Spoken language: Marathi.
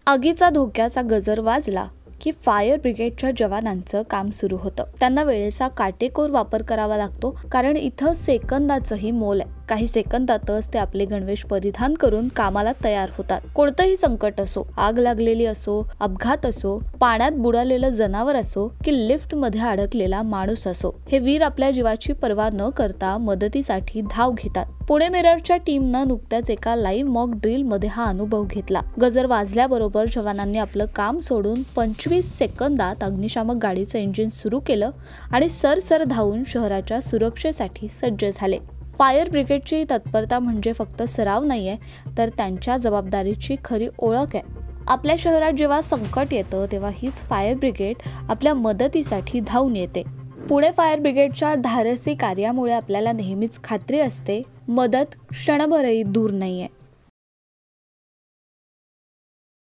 आगीचा धोक्याचा गजर वाजला की फायर ब्रिगेडच्या जवानांचं काम सुरू होतं. त्यांना वेळेचा काटेकोर वापर करावा लागतो, कारण इथं सेकंदाचंही मोल आहे. काही सेकंदातच ते आपले गणवेश परिधान करून कामाला तयार होतात. कोणतंही संकट असो, आग लागलेली असो, अपघात असो, पाण्यात बुडालेलं जनावर असो की लिफ्ट मध्ये अडकलेला माणूस असो, हे वीर आपल्या जीवाची पर्वा न करता मदतीसाठी धाव घेतात. पुणे मिररच्या टीमनं नुकत्याच एका लाईव्ह मॉक ड्रिल मध्ये हा अनुभव घेतला. गजर वाजल्याबरोबर जवानांनी आपलं काम सोडून 25 सेकंदात अग्निशामक गाडीचं इंजिन सुरू केलं आणि सरसर धावून शहराच्या सुरक्षेसाठी सज्ज झाले. फायर ब्रिगेडची तत्परता म्हणजे फक्त सराव नाहीये, तर त्यांच्या जबाबदारीची खरी ओळख आहे. आपल्या शहरात जेव्हा संकट येतं तेव्हा हीच फायर ब्रिगेड आपल्या मदतीसाठी धावून येते. पुणे फायर ब्रिगेडच्या धाडसी कार्यामुळे आपल्याला नेहमीच खात्री असते, मदत क्षणभरही दूर नाहीये.